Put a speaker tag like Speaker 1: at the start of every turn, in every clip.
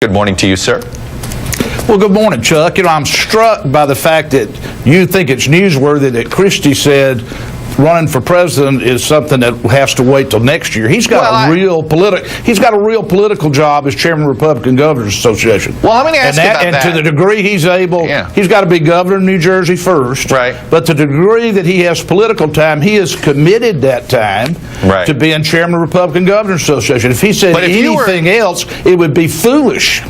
Speaker 1: Good morning to you, sir.
Speaker 2: Well, good morning, Chuck. I'm struck by the fact that you think it's newsworthy that Christie said running for president is something that has to wait till next year. He's got a real political job as chairman of the Republican Governors Association.
Speaker 1: Well, let me ask you about that.
Speaker 2: And to the degree he's able, he's got to be governor of New Jersey first.
Speaker 1: Right.
Speaker 2: But to the degree that he has political time, he has committed that time to being chairman of the Republican Governors Association. If he said anything else, it would be foolish.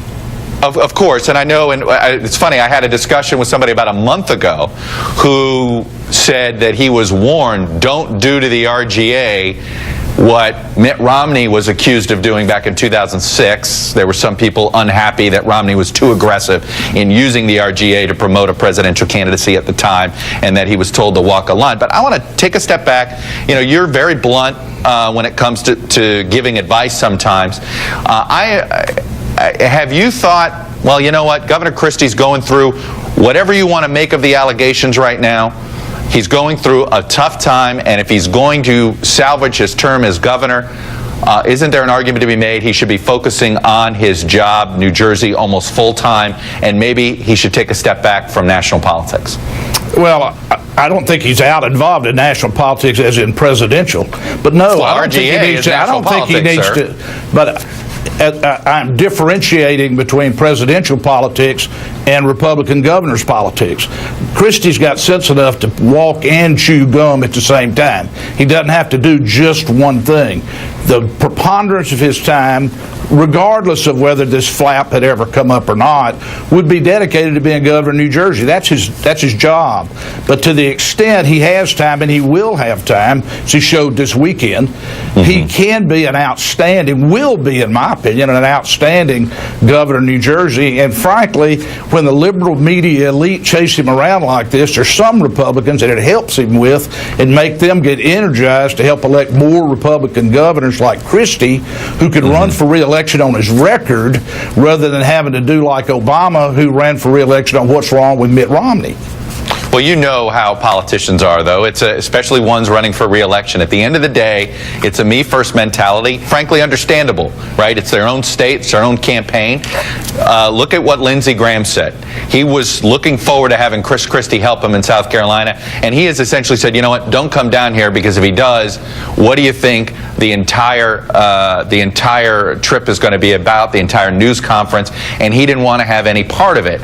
Speaker 1: Of course, and I know, and it's funny, I had a discussion with somebody about a month ago who said that he was warned, don't do to the RGA what Mitt Romney was accused of doing back in 2006. There were some people unhappy that Romney was too aggressive in using the RGA to promote a presidential candidacy at the time, and that he was told to walk a line. But I want to take a step back. You know, you're very blunt when it comes to giving advice sometimes. Have you thought, well, you know what, Governor Christie's going through whatever you want to make of the allegations right now. He's going through a tough time, and if he's going to salvage his term as governor, isn't there an argument to be made he should be focusing on his job, New Jersey, almost full-time, and maybe he should take a step back from national politics?
Speaker 2: Well, I don't think he's out involved in national politics as in presidential. But no, I don't think he needs to. I don't think he needs to. But I'm differentiating between presidential politics and Republican governor's politics. Christie's got sense enough to walk and chew gum at the same time. He doesn't have to do just one thing. The preponderance of his time, regardless of whether this flap had ever come up or not, would be dedicated to being governor of New Jersey. That's his job. But to the extent he has time, and he will have time, as he showed this weekend, he can be an outstanding, will be, in my opinion, an outstanding governor of New Jersey. And frankly, when the liberal media elite chase him around like this, there's some Republicans that it helps him with and make them get energized to help elect more Republican governors like Christie, who could run for re-election on his record rather than having to do like Obama, who ran for re-election on what's wrong with Mitt Romney.
Speaker 1: Well, you know how politicians are, though. It's especially ones running for re-election. At the end of the day, it's a me-first mentality. Frankly, understandable, right? It's their own state, it's their own campaign. Look at what Lindsey Graham said. He was looking forward to having Chris Christie help him in South Carolina, and he has essentially said, you know what, don't come down here, because if he does, what do you think the entire trip is going to be about, the entire news conference? And he didn't want to have any part of it.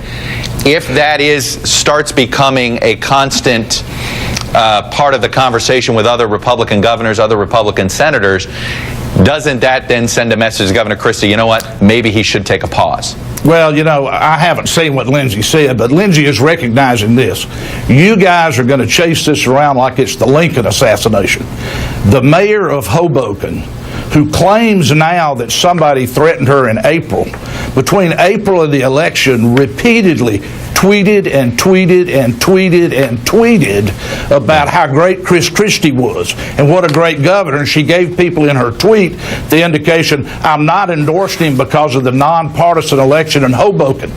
Speaker 1: If that starts becoming a constant part of the conversation with other Republican governors, other Republican senators, doesn't that then send a message to Governor Christie, you know what, maybe he should take a pause?
Speaker 2: Well, you know, I haven't seen what Lindsay said, but Lindsay is recognizing this. You guys are going to chase this around like it's the Lincoln assassination. The mayor of Hoboken, who claims now that somebody threatened her in April, between April and the election, repeatedly tweeted and tweeted and tweeted and tweeted about how great Chris Christie was and what a great governor. And she gave people in her tweet the indication, I'm not endorsing him because of the nonpartisan election in Hoboken.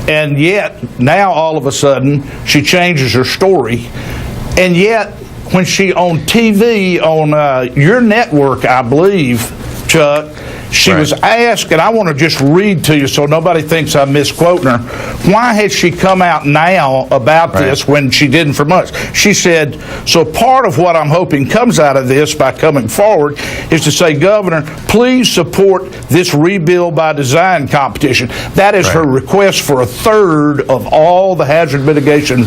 Speaker 2: And yet, now all of a sudden, she changes her story. And yet, when she on TV, on your network, I believe, Chuck, she was asked, and I want to just read to you so nobody thinks I'm misquoting her, why has she come out now about this when she didn't for months? She said, so part of what I'm hoping comes out of this by coming forward is to say, Governor, please support this Rebuild by Design competition. That is her request for a third of all the hazard mitigation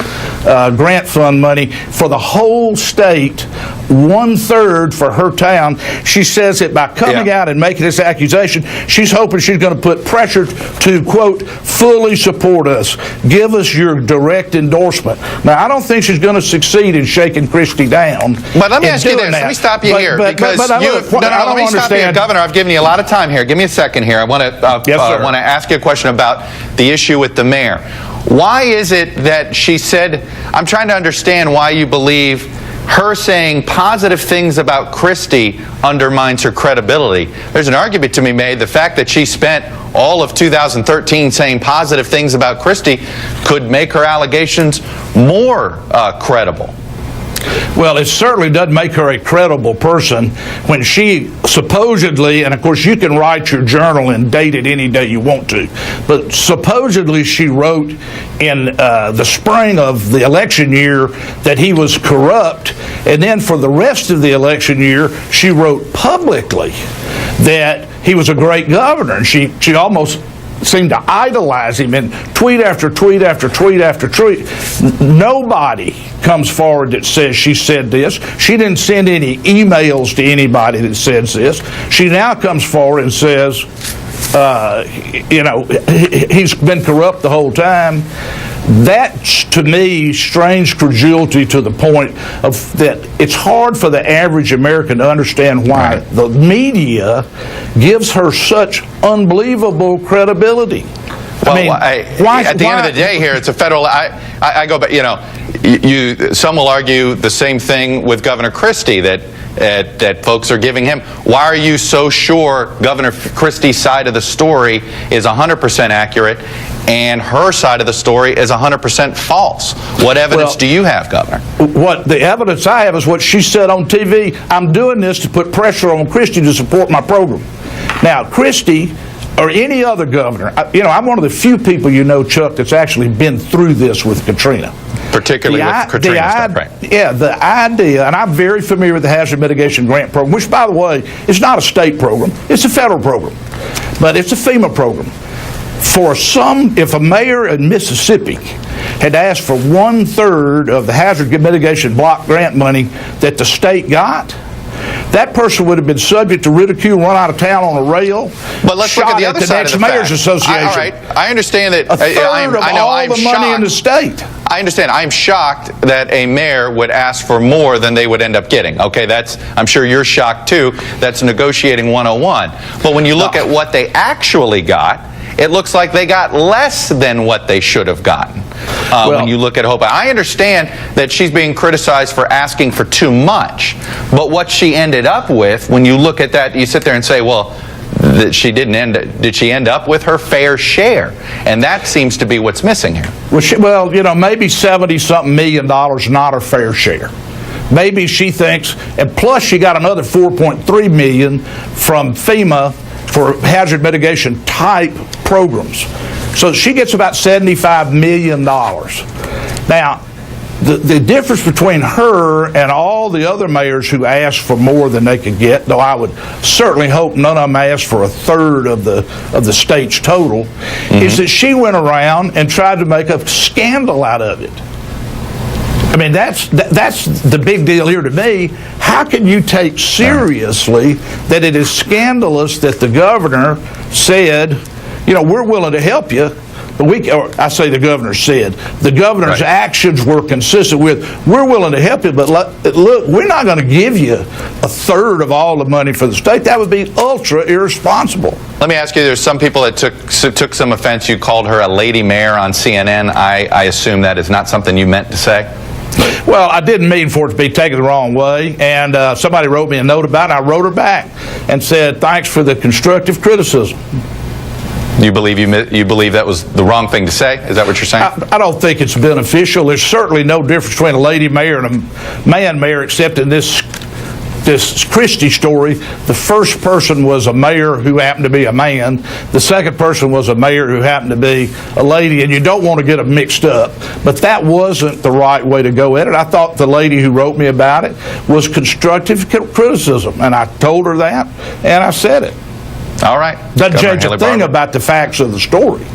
Speaker 2: grant fund money for the whole state, 1/3 for her town. She says that by coming out and making this accusation, she's hoping she's going to put pressure to, quote, fully support us. Give us your direct endorsement. Now, I don't think she's going to succeed in shaking Christie down.
Speaker 1: But let me ask you this. Let me stop you here. Because let me stop you here. Governor, I've given you a lot of time here. Give me a second here. I want to ask you a question about the issue with the mayor. Why is it that she said, I'm trying to understand why you believe her saying positive things about Christie undermines her credibility. There's an argument to be made. The fact that she spent all of 2013 saying positive things about Christie could make her allegations more credible.
Speaker 2: Well, it certainly doesn't make her a credible person when she supposedly, and of course you can write your journal and date it any day you want to, but supposedly she wrote in the spring of the election year that he was corrupt, and then for the rest of the election year she wrote publicly that he was a great governor, and she almost seemed to idolize him in tweet after tweet after tweet after tweet. Nobody comes forward that says she said this. She didn't send any emails to anybody that says this. She now comes forward and says, he's been corrupt the whole time. That's, to me, strange credulity to the point of that it's hard for the average American to understand why the media gives her such unbelievable credibility.
Speaker 1: Well, at the end of the day here, it's a federal... I go back, some will argue the same thing with Governor Christie, that folks are giving him. Why are you so sure Governor Christie's side of the story is 100% accurate and her side of the story is 100% false? What evidence do you have, Governor?
Speaker 2: What the evidence I have is what she said on TV. I'm doing this to put pressure on Christie to support my program. Now, Christie or any other governor, I'm one of the few people Chuck, that's actually been through this with Katrina.
Speaker 1: Particularly with Katrina stuff, right?
Speaker 2: Yeah, the idea, and I'm very familiar with the Hazard Mitigation Grant Program, which, by the way, is not a state program. It's a federal program, but it's a FEMA program. If a mayor in Mississippi had asked for 1/3 of the hazard mitigation block grant money that the state got, that person would have been subject to ridicule, run out of town on a rail.
Speaker 1: But let's look at the other side of the
Speaker 2: Mayor's Association.
Speaker 1: All right, I understand that.
Speaker 2: A third of all the money in the state.
Speaker 1: I understand. I'm shocked that a mayor would ask for more than they would end up getting. Okay, I'm sure you're shocked too. That's negotiating 101. But when you look at what they actually got, it looks like they got less than what they should have gotten. When you look at Hoboken, I understand that she's being criticized for asking for too much, but what she ended up with, when you look at that, you sit there and say, well, did she end up with her fair share? And that seems to be what's missing here.
Speaker 2: Well, maybe $70-something million not her fair share. Maybe she thinks, and plus she got another $4.3 million from FEMA for hazard mitigation type programs. So she gets about $75 million. Now, the difference between her and all the other mayors who asked for more than they could get, though I would certainly hope none of them asked for 1/3 of the state's total, is that she went around and tried to make a scandal out of it. I mean, that's the big deal here to me. How can you take seriously that it is scandalous that the governor said, we're willing to help you, but I say the governor said, the governor's actions were consistent with, we're willing to help you, but look, we're not going to give you 1/3 of all the money for the state. That would be ultra irresponsible.
Speaker 1: Let me ask you, there's some people that took some offense. You called her a lady mayor on CNN. I assume that is not something you meant to say?
Speaker 2: Well, I didn't mean for it to be taken the wrong way, and somebody wrote me a note about it. I wrote her back and said, thanks for the constructive criticism.
Speaker 1: You believe that was the wrong thing to say? Is that what you're saying?
Speaker 2: I don't think it's beneficial. There's certainly no difference between a lady mayor and a man mayor, except in this Christie story, the first person was a mayor who happened to be a man. The second person was a mayor who happened to be a lady, and you don't want to get them mixed up. But that wasn't the right way to go at it. I thought the lady who wrote me about it was constructive criticism, and I told her that, and I said it.
Speaker 1: All right.
Speaker 2: Doesn't change a thing about the facts of the story.